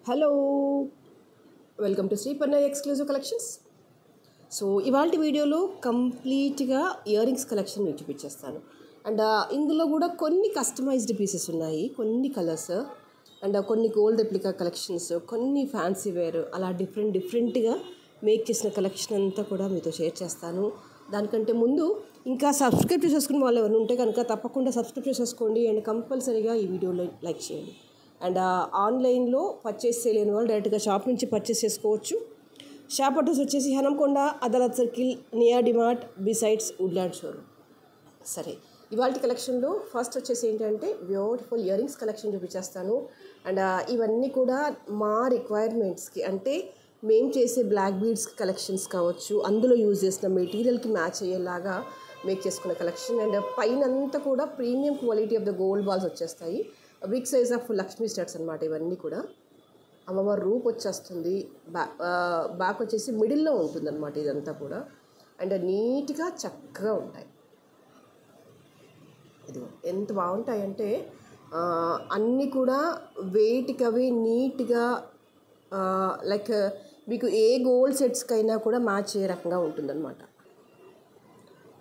Hello, welcome to Sriparna exclusive collections. So ఇవాళ వీడియోలో కంప్లీట్గా ఇయర్ రింగ్స్ కలెక్షన్ మీకు చూపించేస్తాను. అండ్ ఇందులో కూడా కొన్ని కస్టమైజ్డ్ పీసెస్ ఉన్నాయి, కొన్ని కలర్స్ అండ్ కొన్ని గోల్డ్ రెప్లికా కలెక్షన్స్, కొన్ని ఫ్యాన్సీ వేర్, అలా డిఫరెంట్గా మేక్ చేసిన కలెక్షన్ అంతా కూడా మీతో షేర్ చేస్తాను. దానికంటే ముందు ఇంకా సబ్స్క్రైబ్ చేసేసుకుని వాళ్ళు ఎవరు ఉంటే కనుక తప్పకుండా సబ్స్క్రైబ్ చేసేసుకోండి అండ్ కంపల్సరీగా ఈ వీడియోలో లైక్ చేయండి. అండ్ ఆన్లైన్లో పర్చేస్ చేయలేని వాళ్ళు డైరెక్ట్గా షాప్ నుంచి పర్చేస్ చేసుకోవచ్చు. షాప్ అడ్రస్ వచ్చేసి Hanamkonda, Adalat circle, near DMart, besides Woodland showroom. సరే, ఇవాళ కలెక్షన్లో ఫస్ట్ వచ్చేసి ఏంటంటే బ్యూటిఫుల్ ఇయర్ రింగ్స్ కలెక్షన్ చూపించేస్తాను. అండ్ ఇవన్నీ కూడా మా రిక్వైర్మెంట్స్కి, అంటే మేము చేసే బ్లాక్ బీడ్స్ కలెక్షన్స్ కావచ్చు, అందులో యూజ్ చేసిన మెటీరియల్కి మ్యాచ్ అయ్యేలాగా మేక్ చేసుకున్న కలెక్షన్. అండ్ పైన అంతా కూడా premium quality of the gold balls వచ్చేస్తాయి. Big size of Lakshmi studs అనమాట. ఇవన్నీ కూడా అమ్మవారి రూప్ వచ్చేస్తుంది. బ్యాక్ వచ్చేసి మిడిల్లో ఉంటుంది అనమాట ఇదంతా కూడా. అండ్ నీట్గా చక్కగా ఉంటాయి. ఇది ఎంత బాగుంటాయంటే అన్నీ కూడా వెయిట్కి అవి నీట్గా, లైక్ మీకు ఏ గోల్డ్ సెట్స్కైనా కూడా మ్యాచ్ అయ్యే రకంగా ఉంటుందన్నమాట.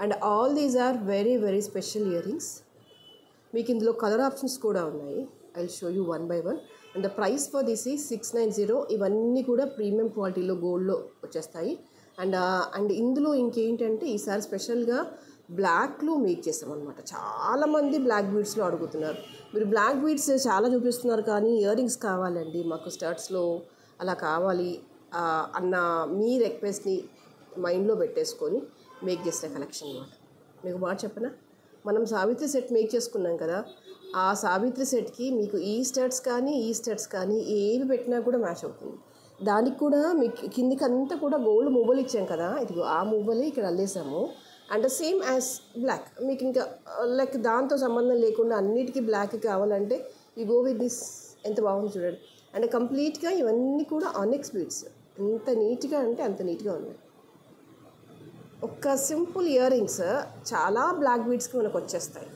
And all these are very very special earrings. మీకు ఇందులో కలర్ ఆప్షన్స్ కూడా ఉన్నాయి. I will show you one by one. And the price for this ఈ 690. ఇవన్నీ కూడా ప్రీమియం క్వాలిటీలో గోల్డ్లో వచ్చేస్తాయి. అండ్ ఇందులో ఇంకేంటంటే ఈసారి స్పెషల్గా బ్లాక్లో మేక్ చేస్తామన్నమాట. చాలామంది బ్లాక్ బీడ్స్లో అడుగుతున్నారు. మీరు బ్లాక్ బీడ్స్ చాలా చూపిస్తున్నారు కానీ ఇయర్ రింగ్స్ కావాలండి మాకు స్టడ్స్లో అలా కావాలి అన్న మీ రిక్వెస్ట్ని మైండ్లో పెట్టేసుకొని మేక్ చేసిన కలెక్షన్ అన్నమాట. మీకు మాట చెప్పనా, మనం సావిత్రి సెట్ మేక్ చేసుకున్నాం కదా, ఆ సావిత్రి సెట్కి మీకు ఈ స్టడ్స్ కానీ ఏవి పెట్టినా కూడా మ్యాచ్ అవుతుంది. దానికి కూడా మీకు కిందికి అంతా కూడా గోల్డ్ మూబలు ఇచ్చాం కదా, ఇదిగో ఆ మూబలే ఇక్కడ అల్లేసాము. అండ్ సేమ్ యాజ్ బ్లాక్, మీకు ఇంకా లైక్ దాంతో సంబంధం లేకుండా అన్నిటికీ బ్లాక్ కావాలంటే యూ గో విత్ దిస్. ఎంత బాగుంది చూడండి. అండ్ కంప్లీట్గా ఇవన్నీ కూడా ఆనిక్స్ బీడ్స్. ఎంత నీట్గా అంటే అంత నీట్గా ఉన్నాయి. ఒక సింపుల్ ఇయర్ రింగ్స్ చాలా బ్లాక్ బీడ్స్కి మనకు వచ్చేస్తాయి.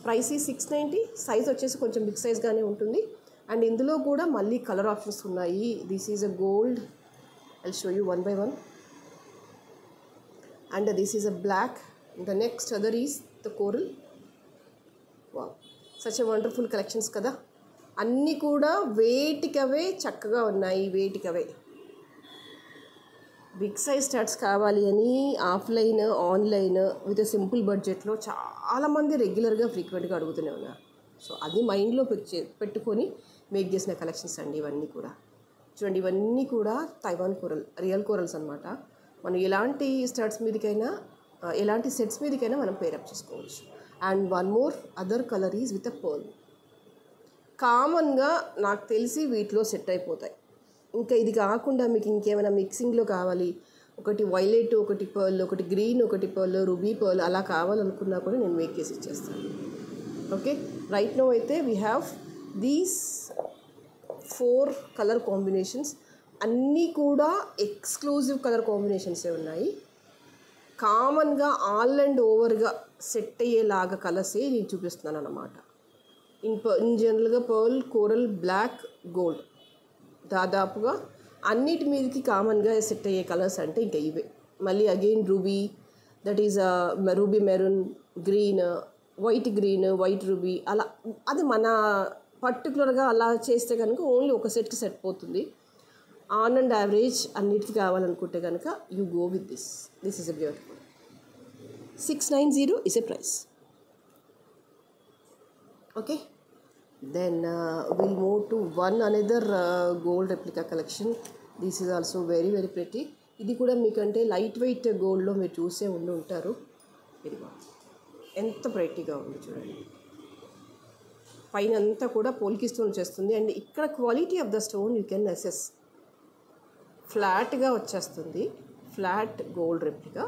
ప్రైస్ ఈ 690. సైజ్ వచ్చేసి కొంచెం బిగ్ సైజ్గానే ఉంటుంది. అండ్ ఇందులో కూడా మళ్ళీ కలర్ ఆప్షన్స్ ఉన్నాయి. This is a gold. I will show you one by one. And this is a black. The next other is the coral. Wow, such a wonderful collections కదా. అన్నీ కూడా వేటికవే చక్కగా ఉన్నాయి. వేటికవే బిగ్ సైజ్ స్టడ్స్ కావాలి అని offline online with simple బడ్జెట్లో చాలామంది రెగ్యులర్గా ఫ్రీక్వెంట్గా అడుగుతూనే ఉన్నారు. సో అది మైండ్లో పెట్టుకొని మేక్ చేసిన కలెక్షన్స్ అండి ఇవన్నీ కూడా. చూడండి, ఇవన్నీ కూడా తైవాన్ కోరల్, రియల్ కోరల్స్ అనమాట. మనం ఎలాంటి స్టడ్స్ మీదకైనా ఎలాంటి సెట్స్ మీదకైనా మనం పేరప్ చేసుకోవచ్చు. And one more other colour is with a pearl. కామన్గా నాకు తెలిసి వీటిలో సెట్ అయిపోతాయి. ఇంకా ఇది కాకుండా మీకు ఇంకేమైనా మిక్సింగ్లో కావాలి, ఒకటి వైలెట్, ఒకటి పర్ల్, ఒకటి గ్రీన్, ఒకటి పర్ల్, రూబీ పర్ల్ అలా కావాలనుకున్నా కూడా నేను మేక్ చేసి ఇచ్చేస్తాను. ఓకే, రైట్ నౌ అయితే we have these 4 colour combinations. అన్నీ కూడా ఎక్స్క్లూజివ్ కలర్ కాంబినేషన్సే ఉన్నాయి. కామన్గా ఆల్ అండ్ ఓవర్గా సెట్ అయ్యేలాగా కలర్సే నేను చూపిస్తున్నాను అన్నమాట. ఇన్ జనరల్గా పర్ల్, కోరల్, బ్లాక్, గోల్డ్ దాదాపుగా అన్నిటి మీదకి కామన్గా సెట్ అయ్యే కలర్స్ అంటే ఇంకా ఇవే. మళ్ళీ again ruby, that is ruby maroon, green, white green, white ruby, అలా అది మన పర్టికులర్గా అలా చేస్తే కనుక ఓన్లీ ఒక సెట్కి సెట్ పోతుంది. ఆన్ అండ్ యావరేజ్ అన్నిటికీ కావాలనుకుంటే కనుక you go with this. This is a beautiful. 690 is a price. Okay, then we'll move to one another gold replica collection. This is also very very pretty. ఇది కూడా మీకంటే light weight గోల్డ్లో మీరు చూసే ఉంటారు. ఇది ఎంత ప్రెట్టీగా ఉంది చూడండి. పైన అంతా కూడా పోల్కి స్టోన్ వచ్చేస్తుంది. అండ్ ఇక్కడ quality of the stone you can assess. ఫ్లాట్గా వచ్చేస్తుంది, ఫ్లాట్ గోల్డ్ రెప్లికా.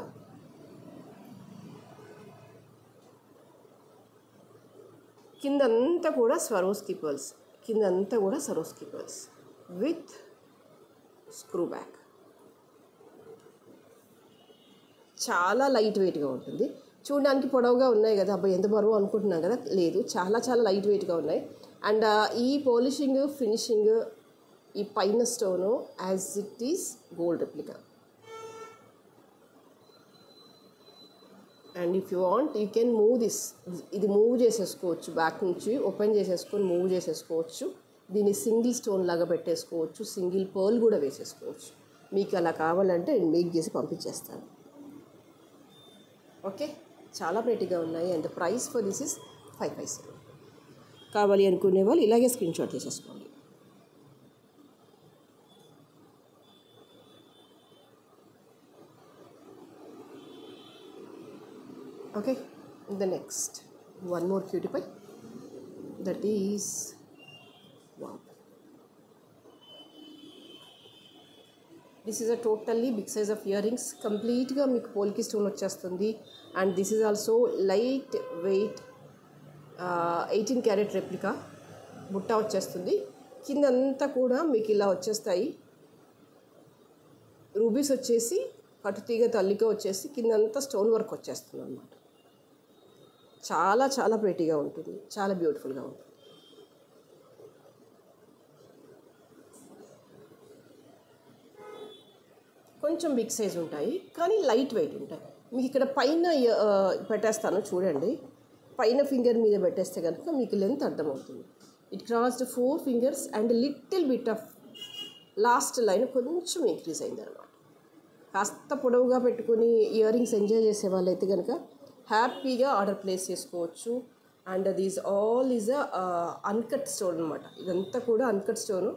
కిందంతా కూడా Swarovski pearls, with screw back. చాలా లైట్ వెయిట్గా ఉంటుంది. చూడడానికి పొడవుగా ఉన్నాయి కదా, అబ్బాయి ఎంత బరువు అనుకుంటున్నాం కదా, లేదు, చాలా చాలా లైట్ వెయిట్గా ఉన్నాయి. అండ్ ఈ పాలిషింగ్, ఫినిషింగ్ ఈ పైన stone as it is gold replica. And if you want you can move this. ఇది మూవ్ చేసేసుకోవచ్చు, బ్యాక్ నుంచి ఓపెన్ చేసేసుకొని మూవ్ చేసేసుకోవచ్చు. దీన్ని సింగిల్ స్టోన్ లాగా పెట్టేసుకోవచ్చు, సింగిల్ పర్ల్ కూడా వేసేసుకోవచ్చు. మీకు అలా కావాలంటే నేను మేక్ చేసి పంపించేస్తాను. ఓకే, చాలా ప్రెటీగా ఉన్నాయి. And the price for this is 550. కావాలి అనుకునే వాళ్ళు ఇలాగే స్క్రీన్ షాట్ చేసేసుకోండి. Okay, the next one more cutie pie, that is wow. This is a totally big size of earrings. కంప్లీట్గా మీకు పోల్కి స్టోన్ వచ్చేస్తుంది. And this is also light weight 18 carat replica. బుట్ట వచ్చేస్తుంది. కిందంతా కూడా మీకు ఇలా వచ్చేస్తాయి. రూబీస్ వచ్చేసి కటుతీగ తల్లిగా వచ్చేసి కిందంతా స్టోన్ వర్క్ వచ్చేస్తుంది అన్నమాట. చాలా చాలా ప్రెటీగా ఉంటుంది, చాలా బ్యూటిఫుల్గా ఉంటుంది. కొంచెం బిగ్ సైజ్ ఉంటాయి కానీ లైట్ వెయిట్ ఉంటాయి. మీకు ఇక్కడ పైన పెట్టేస్తాను చూడండి. పైన ఫింగర్ మీద పెట్టేస్తే కనుక మీకు లెంత్ అర్థమవుతుంది. It crossed 4 fingers and little bit of last line కొంచెం ఇంక్రీజ్ అయింది అనమాట. కాస్త పొడవుగా పెట్టుకుని ఇయర్ రింగ్స్ ఎంజాయ్ చేసే వాళ్ళైతే కనుక హ్యాపీగా ఆర్డర్ ప్లేస్ చేసుకోవచ్చు. And these all is uncut stone అనమాట. ఇదంతా కూడా అన్కట్ స్టోను.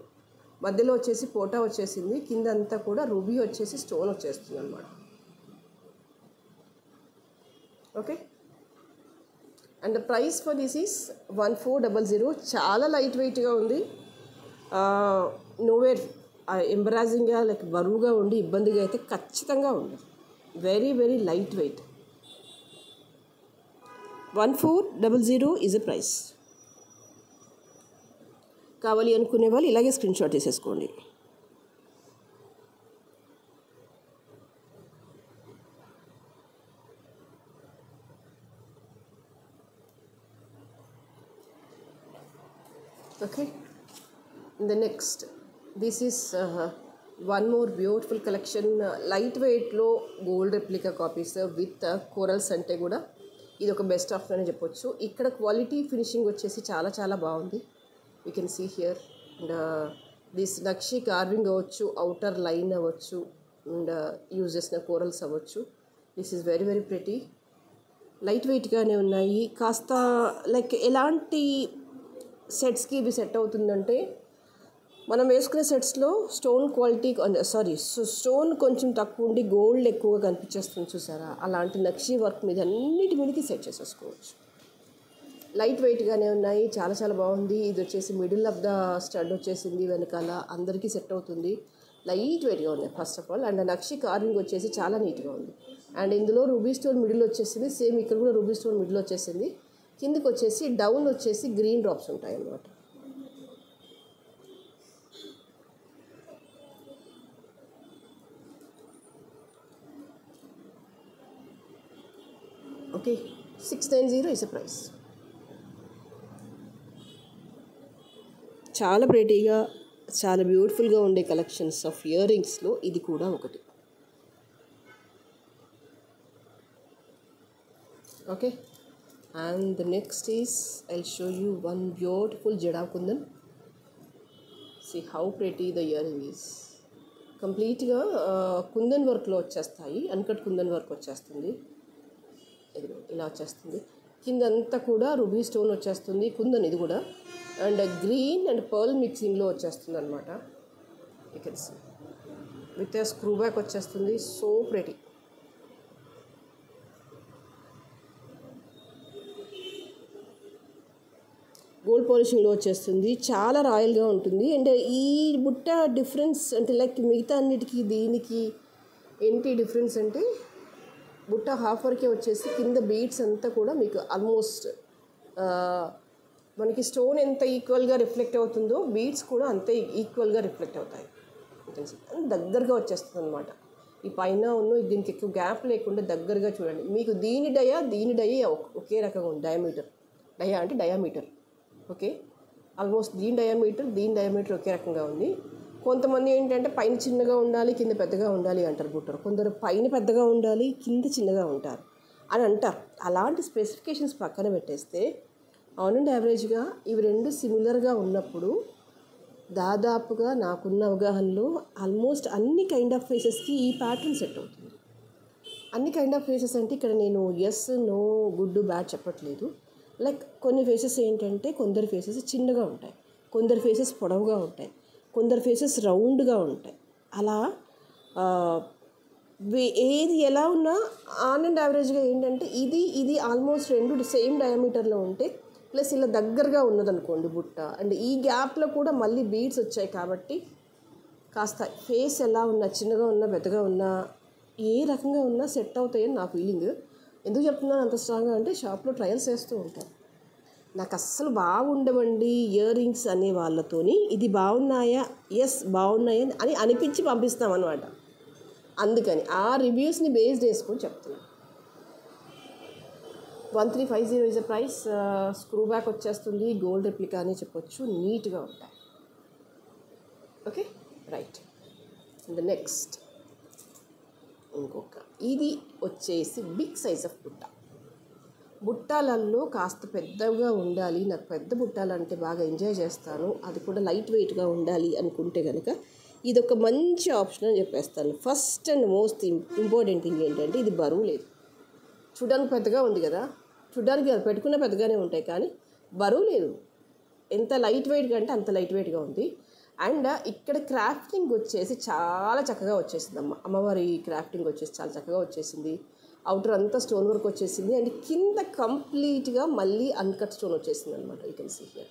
మధ్యలో వచ్చేసి పోటా వచ్చేసింది, కింద అంతా కూడా రూబీ వచ్చేసి స్టోన్ వచ్చేస్తుంది అనమాట. Okay, and the price for this is 1400. చాలా లైట్ వెయిట్గా ఉంది. నోవేర్ ఎంబరాజింగ్గా లైక్ బరువుగా ఉండి ఇబ్బందిగా అయితే ఖచ్చితంగా ఉంది. Very very light weight. 1400 is a price. కావాలి అనుకునే వాళ్ళు ఇలాగే స్క్రీన్ షాట్ చేసేసుకోండి. Okay, the next this is one more beautiful collection. Light వెయిట్లో gold replica copies with corals అంటే కూడా ఇది ఒక బెస్ట్ ఆఫ్ అని చెప్పొచ్చు. ఇక్కడ క్వాలిటీ ఫినిషింగ్ వచ్చేసి చాలా చాలా బాగుంది. You can see here. And this nakshi carving అవ్వచ్చు, అవుటర్ లైన్ అవ్వచ్చు, అండ్ యూజ్ చేసిన కోరల్స్ అవ్వచ్చు. This is very very pretty. Light వెయిట్గానే ఉన్నాయి. కాస్త లైక్ ఎలాంటి సెట్స్కి ఇవి సెట్ అవుతుందంటే, మనం వేసుకునే సెట్స్లో స్టోన్ క్వాలిటీ స్టోన్ కొంచెం తక్కువ ఉండి గోల్డ్ ఎక్కువగా కనిపించేస్తుంది చూసారా, అలాంటి నక్షి వర్క్ మీద అన్నిటి మీదకి సెట్ చేసేసుకోవచ్చు. లైట్ వెయిట్గానే ఉన్నాయి, చాలా చాలా బాగుంది. ఇది వచ్చేసి మిడిల్ ఆఫ్ ద స్టడ్ వచ్చేసింది, వెనకాల అందరికీ సెట్ అవుతుంది. లైట్ వెయిట్గా ఉన్నాయి first of all. And nakshi carving వచ్చేసి చాలా నీట్గా ఉంది. అండ్ ఇందులో రూబీ స్టోన్ మిడిల్ వచ్చేసింది. సేమ్ ఇక్కడ కూడా రూబీ స్టోన్ మిడిల్ వచ్చేసింది. కిందకి వచ్చేసి డౌన్ వచ్చేసి గ్రీన్ డ్రాప్స్ ఉంటాయి అన్నమాట. Okay, 690 is a price. చాలా ప్రెటీగా చాలా బ్యూటిఫుల్గా ఉండే కలెక్షన్స్ ఆఫ్ ఇయర్ రింగ్స్లో ఇది కూడా ఒకటి. Okay, and the next is I'll show you one beautiful Jada Kundan. See how pretty the earring is. కంప్లీట్గా కుందన్ వర్క్లో వచ్చేస్తాయి. అన్కట్ కుందన్ వర్క్ వచ్చేస్తుంది. ఇలా వచ్చేస్తుంది. కిందంతా కూడా రూబీ స్టోన్ వచ్చేస్తుంది. కుందన్ ఇది కూడా. అండ్ గ్రీన్ అండ్ పర్ల్ మిక్సింగ్లో వచ్చేస్తుంది అనమాట. You can see with screw back వచ్చేస్తుంది. So pretty. గోల్డ్ పాలిషింగ్లో వచ్చేస్తుంది. చాలా రాయల్గా ఉంటుంది. అండ్ ఈ బుట్ట డిఫరెన్స్ అంటే లైక్ మిగతా అన్నిటికీ దీనికి ఏంటి డిఫరెన్స్ అంటే, బుట్ట హాఫ్ వరకే వచ్చేసి కింద బీడ్స్ అంతా కూడా మీకు ఆల్మోస్ట్ మనకి స్టోన్ ఎంత ఈక్వల్గా రిఫ్లెక్ట్ అవుతుందో బీడ్స్ కూడా అంతే ఈక్వల్గా రిఫ్లెక్ట్ అవుతాయి. దగ్గరగా వచ్చేస్తుంది అనమాట. ఈ పైన ఉన్న దీనికి ఎక్కువ గ్యాప్ లేకుండా దగ్గరగా చూడండి. మీకు దీని డయ ఒకే రకంగా ఉంది. డయా అంటే డయామీటర్. ఓకే, ఆల్మోస్ట్ దీని డయామీటర్ ఒకే రకంగా ఉంది. కొంతమంది ఏంటంటే పైన చిన్నగా ఉండాలి, కింద పెద్దగా ఉండాలి అంటారు బుట్టలు. కొందరు పైన పెద్దగా ఉండాలి, కింద చిన్నగా ఉంటారు అని అంటారు. అలాంటి స్పెసిఫికేషన్స్ పక్కన పెట్టేస్తే ఆన్ అండ్ యావరేజ్గా ఇవి రెండు సిమిలర్గా ఉన్నప్పుడు దాదాపుగా నాకున్న అవగాహనలో ఆల్మోస్ట్ అన్ని కైండ్ ఆఫ్ ఫేసెస్కి ఈ ప్యాటర్న్ సెట్ అవుతుంది. అన్ని కైండ్ ఆఫ్ ఫేసెస్ అంటే ఇక్కడ నేను ఎస్ నో గుడ్ బ్యాడ్ చెప్పట్లేదు. లైక్ కొన్ని ఫేసెస్ ఏంటంటే కొందరు ఫేసెస్ చిన్నగా ఉంటాయి, కొందరు ఫేసెస్ పొడవుగా ఉంటాయి, కొందరు ఫేసెస్ రౌండ్గా ఉంటాయి. అలా ఏది ఎలా ఉన్నా ఆన్ అండ్ యావరేజ్గా ఏంటంటే ఇది ఆల్మోస్ట్ రెండు సేమ్ డయామీటర్లో ఉంటే ప్లస్ ఇలా దగ్గరగా ఉన్నదనుకోండి బుట్ట, అండ్ ఈ గ్యాప్లో కూడా మళ్ళీ బీడ్స్ వచ్చాయి కాబట్టి కాస్త ఫేస్ ఎలా ఉన్నా, చిన్నగా ఉన్నా పెద్దగా ఉన్నా, ఏ రకంగా ఉన్నా సెట్ అవుతాయని నా ఫీలింగ్. ఎందుకు చెప్తున్నాను అంత స్ట్రాంగ్గా అంటే షాప్లో ట్రయల్స్ చేస్తూ ఉంటాను. నాకు అస్సలు బాగుండవండి ఇయర్ రింగ్స్ అనే వాళ్ళతోని ఇది బాగున్నాయా, ఎస్ బాగున్నాయి అని అనిపించి పంపిస్తామన్నమాట. అందుకని ఆ రివ్యూస్ని బేస్డ్ చేసుకొని చెప్తున్నాను. 1350 is the price. Screw back వచ్చేస్తుంది, గోల్డ్ రెప్లికా అని చెప్పొచ్చు, నీట్గా ఉంటాయి. Okay right. అండ్ నెక్స్ట్ ఇంకొక ఇది వచ్చేసి బిగ్ సైజ్ ఆఫ్ బుట్ట. బుట్టాలల్లో కాస్త పెద్దగా ఉండాలి, నాకు పెద్ద బుట్టాలంటే బాగా ఎంజాయ్ చేస్తాను, అది కూడా లైట్ వెయిట్గా ఉండాలి అనుకుంటే కనుక ఇది ఒక మంచి ఆప్షన్ అని చెప్పేస్తాను. First and most important thing ఏంటంటే ఇది బరువు లేదు. చూడడానికి పెద్దగా ఉంది కదా, చూడడానికి పెట్టుకున్న పెద్దగానే ఉంటాయి కానీ బరువు లేదు. ఎంత లైట్ వెయిట్గా అంటే అంత లైట్ వెయిట్గా ఉంది. అండ్ ఇక్కడ క్రాఫ్టింగ్ వచ్చేసి చాలా చక్కగా వచ్చేసింది. అమ్మవారి క్రాఫ్టింగ్ వచ్చేసి చాలా చక్కగా వచ్చేసింది. అవుటర్ అంతా స్టోన్ వర్క్ వచ్చేసింది అండ్ కింద కంప్లీట్గా మళ్ళీ అన్కట్ స్టోన్ వచ్చేసింది అనమాట. యూ కెన్ సీ హియర్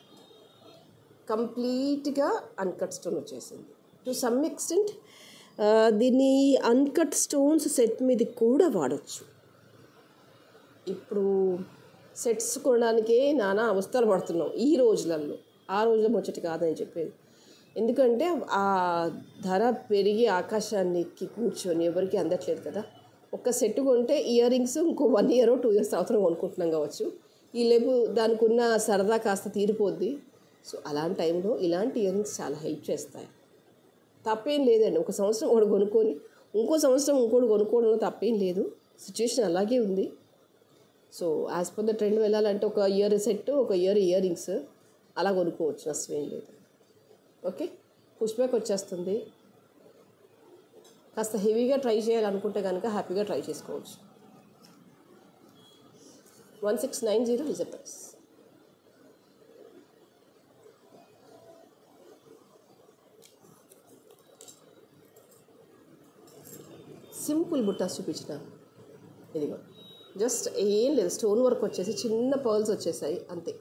కంప్లీట్గా అన్కట్ స్టోన్ వచ్చేసింది. టు సమ్ ఎక్స్టెంట్ దీన్ని అన్కట్ స్టోన్స్ సెట్ మీద కూడా వాడచ్చు. ఇప్పుడు సెట్స్ కొనడానికే నానా అవస్థలు పడుతున్నాం ఈ రోజులలో. ఆ రోజుల ముచ్చటి కాదని చెప్పేది. ఎందుకంటే ఆ ధర పెరిగి ఆకాశాన్ని ఎక్కి కూర్చొని ఎవరికి అందట్లేదు కదా. ఒక సెట్ కొంటే ఇయర్ రింగ్స్ ఇంకో 1 year 2 years అవతల కొనుక్కుంటున్నాం కావచ్చు. ఈ లేపు దానికి ఉన్న సరదా కాస్త తీరిపోద్ది. సో అలాంటి టైంలో ఇలాంటి ఇయర్ రింగ్స్ చాలా హెల్ప్ చేస్తాయి. తప్పేం లేదండి. ఒక సంవత్సరం ఒకటి కొనుక్కొని ఇంకో సంవత్సరం ఇంకోటి కొనుక్కోవడంలో తప్పేం లేదు. సిచ్యువేషన్ అలాగే ఉంది. So as per the trend వెళ్ళాలంటే ఒక ఇయర్ సెట్, ఒక ఇయర్ రింగ్స్ అలా కొనుక్కోవచ్చు, నష్టమేం లేదు. ఓకే, పుష్ బ్యాక్ వచ్చేస్తుంది. కాస్త హెవీగా ట్రై చేయాలనుకుంటే కనుక హ్యాపీగా ట్రై చేసుకోవచ్చు. 1690 ఇస్ ద ప్రైస్. సింపుల్ బుట్టాస్ చూపించిన ఇదిగో జస్ట్ ఏం లేదు, స్టోన్ వర్క్ వచ్చేసి చిన్న పర్ల్స్ వచ్చేసాయి అంతే.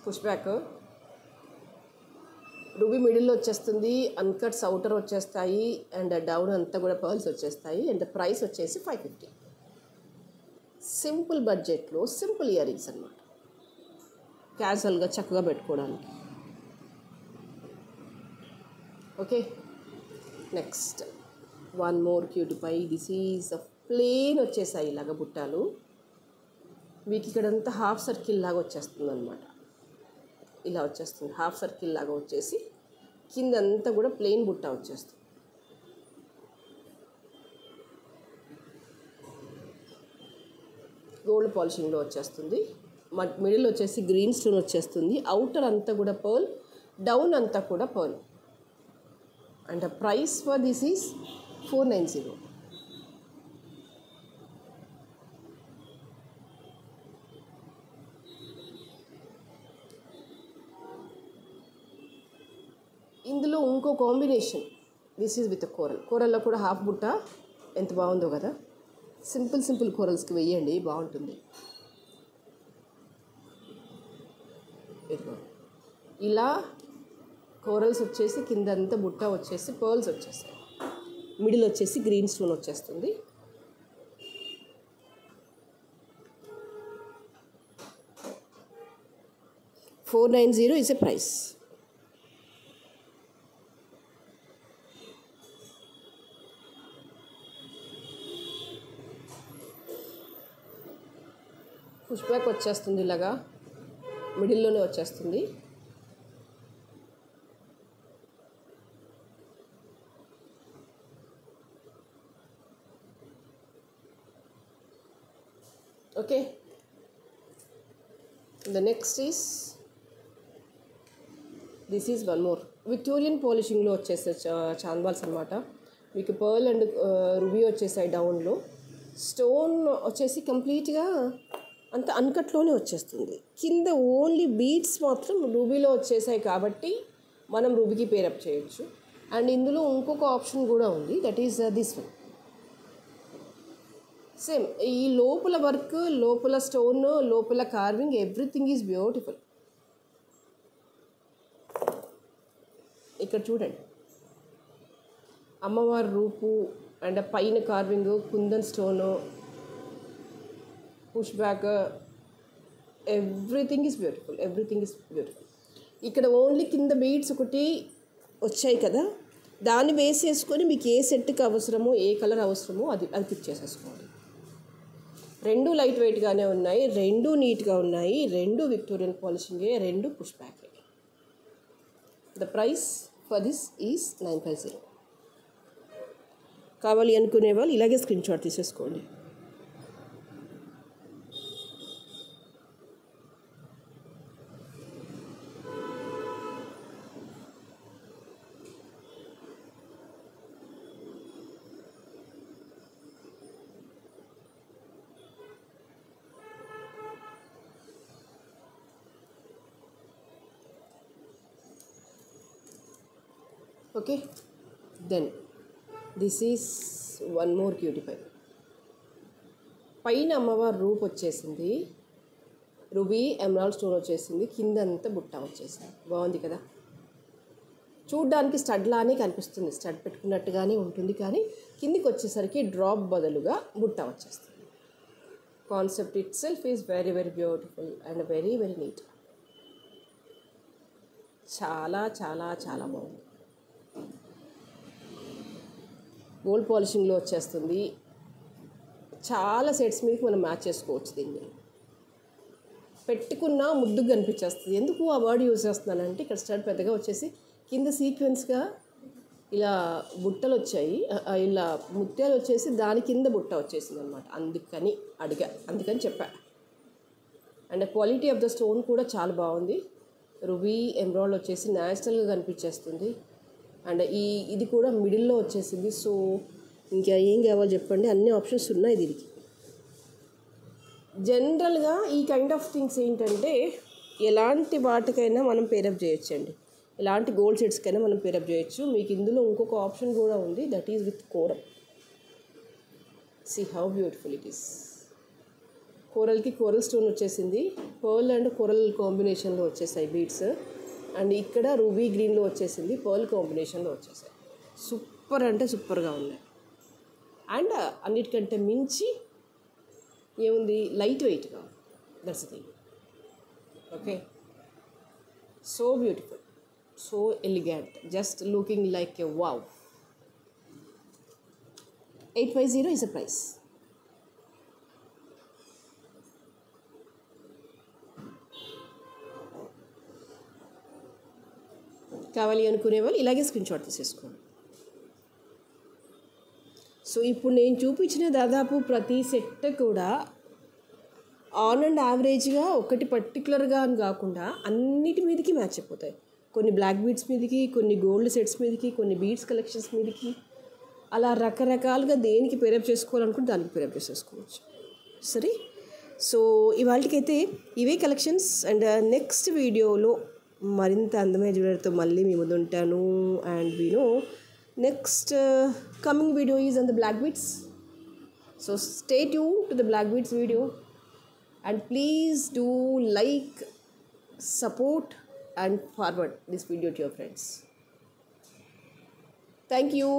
పుష్ బ్యాక్ రూబీ మిడిల్లో వచ్చేస్తుంది, అన్కట్స్ అవుటర్ వచ్చేస్తాయి అండ్ డౌన్ అంతా కూడా పర్ల్స్ వచ్చేస్తాయి. అండ్ ప్రైస్ వచ్చేసి 550. సింపుల్ బడ్జెట్లో సింపుల్ ఇయర్ రింగ్స్ అన్నమాట, క్యాజువల్గా చక్కగా పెట్టుకోవడానికి. Okay next one more cute pie. This is plain వచ్చేసాయి ఇలాగ బుట్టాలు. వీటికి ఇక్కడంతా హాఫ్ సర్కిల్ లాగా వచ్చేస్తుంది అనమాట. ఇలా వచ్చేస్తుంది హాఫ్ సర్కిల్ లాగా వచ్చేసి కిందంతా కూడా ప్లెయిన్ బుట్ట వచ్చేస్తుంది. గోల్డ్ పాలిషింగ్లో వచ్చేస్తుంది. మిడిల్ వచ్చేసి గ్రీన్ స్టోన్ వచ్చేస్తుంది. అవుటర్ అంతా కూడా పర్ల్, డౌన్ అంతా కూడా pearl. And price for this is 490. ఇందులో ఇంకో combination, this is with coral. కోరల్లో కూడా హాఫ్ బుట్ట ఎంత బాగుందో కదా. సింపుల్ కోరల్స్కి వెయ్యండి, బాగుంటుంది. ఇలా కోరల్స్ వచ్చేసి కిందంతా బుట్ట వచ్చేసి పర్ల్స్ వచ్చేస్తాయి. మిడిల్ వచ్చేసి గ్రీన్ స్టోన్ వచ్చేస్తుంది. $490 is a price. Push back వచ్చేస్తుంది, ఇలాగా మిడిల్లోనే వచ్చేస్తుంది. Okay, the next this is one more Victorian పాలిషింగ్లో వచ్చేసే చాంద్వాల్స్ అనమాట. మీకు పర్ల్ అండ్ రూబీ వచ్చేసాయి డౌన్లో. స్టోన్ వచ్చేసి కంప్లీట్గా అంత అన్కట్లోనే వచ్చేస్తుంది. కింద ఓన్లీ బీడ్స్ మాత్రం రూబీలో వచ్చేసాయి కాబట్టి మనం రూబీకి పేరప్ చేయొచ్చు. అండ్ ఇందులో ఇంకొక ఆప్షన్ కూడా ఉంది, that is this one. Same ఈ లోపల వర్క్, లోపల స్టోన్, లోపల కార్వింగ్, ఎవ్రీథింగ్ ఈజ్ బ్యూటిఫుల్. ఇక్కడ చూడండి, అమ్మవారి రూపు అండ్ పైన carving, kundan stone, push back, everything is beautiful, everything is beautiful. ఇక్కడ ఓన్లీ కింద బీడ్స్ ఒకటి వచ్చాయి కదా, దాన్ని వేసేసుకొని మీకు ఏ సెట్కి అవసరమో, ఏ కలర్ అవసరమో అది పిక్ చేసేసుకోవాలి. రెండు లైట్ వెయిట్గానే ఉన్నాయి, రెండు నీట్గా ఉన్నాయి, రెండు విక్టోరియన్ పాలిషింగే, రెండు పుష్ బ్యాకే. The price for this is 950. కావాలి అనుకునే వాళ్ళు ఇలాగే స్క్రీన్ షాట్ తీసేసుకోండి. Okay, then this is one more cutie pie. పైన అమ్మవారి రూప్ వచ్చేసింది, రూబీ ఎమరాల్డ్ స్టోన్ వచ్చేసింది, కింద అంతా బుట్ట వచ్చేసింది. బాగుంది కదా, చూడ్డానికి స్టడ్ లానే కనిపిస్తుంది, స్టడ్ పెట్టుకున్నట్టుగానే ఉంటుంది, కానీ కిందికి వచ్చేసరికి డ్రాప్ బదులుగా బుట్ట వచ్చేస్తుంది. Concept itself is very very beautiful and very very neat. చాలా చాలా చాలా బాగుంది. గోల్డ్ పాలిషింగ్లో వచ్చేస్తుంది. చాలా సెట్స్ మీకు మనం మ్యాచ్ చేసుకోవచ్చు. దీన్ని పెట్టుకున్న ముద్దుగా కనిపించేస్తుంది. ఎందుకు ఆ వర్డ్ యూజ్ చేస్తున్నానంటే, ఇక్కడ స్టడ్ పెద్దగా వచ్చేసి కింద సీక్వెన్స్గా ఇలా బుట్టలు వచ్చాయి, ఇలా ముత్యాలు వచ్చేసి దాని కింద బుట్ట వచ్చేసింది అనమాట. అందుకని చెప్పా. And quality of the stone కూడా చాలా బాగుంది. రూబీ ఎమరాల్డ్ వచ్చేసి న్యాచురల్గా కనిపించేస్తుంది. అండ్ ఇది కూడా మిడిల్లో వచ్చేసింది. సో ఇంకా ఏం కావాలో చెప్పండి, అన్ని ఆప్షన్స్ ఉన్నాయి దీనికి. జనరల్గా ఈ కైండ్ ఆఫ్ థింగ్స్ ఏంటంటే, ఎలాంటి వాటికైనా మనం పేరప్ చేయొచ్చండి, ఎలాంటి గోల్డ్ సెట్స్కైనా మనం పేరప్ చేయొచ్చు. మీకు ఇందులో ఇంకొక ఆప్షన్ కూడా ఉంది, that is with coral. See how beautiful it is. కోరల్కి కోరల్ స్టోన్ వచ్చేసింది, పర్ల్ అండ్ కోరల్ కాంబినేషన్లో వచ్చేసాయి బీడ్స్. అండ్ ఇక్కడ రూబీ గ్రీన్లో వచ్చేసింది, పర్ల్ కాంబినేషన్లో వచ్చేసాయి. సూపర్ అంటే సూపర్గా ఉన్నాయి. అండ్ అన్నిటికంటే మించి ఏముంది, లైట్ వెయిట్గా, that's thing. Okay, so beautiful, so elegant, just looking like a wow. 850 is the price. కావాలి అనుకునే వాళ్ళు ఇలాగే స్క్రీన్ షాట్ తీసేసుకోండి. సో ఇప్పుడు నేను చూపించిన దాదాపు ప్రతి సెట్ కూడా ఆన్ అండ్ యావరేజ్గా ఒకటి పర్టికులర్గా అని కాకుండా అన్నిటి మీదకి మ్యాచ్ అయిపోతాయి. కొన్ని బ్లాక్ బీడ్స్ మీదకి, కొన్ని గోల్డ్ సెట్స్ మీదకి, కొన్ని బీడ్స్ కలెక్షన్స్ మీదకి, అలా రకరకాలుగా దేనికి పేరప్ చేసుకోవాలనుకుంటే దానికి పేరప్ చేసేసుకోవచ్చు. సరే, సో ఇవాళకైతే ఇవే కలెక్షన్స్. అండ్ నెక్స్ట్ వీడియోలో మరింత అందమైన జ్యువెలరీతో మళ్ళీ మీ ముందు ఉంటాను. And we know next coming video is on the black beads. So stay tune to the black beads video and please do like, support and forward this video to your friends. Thank you.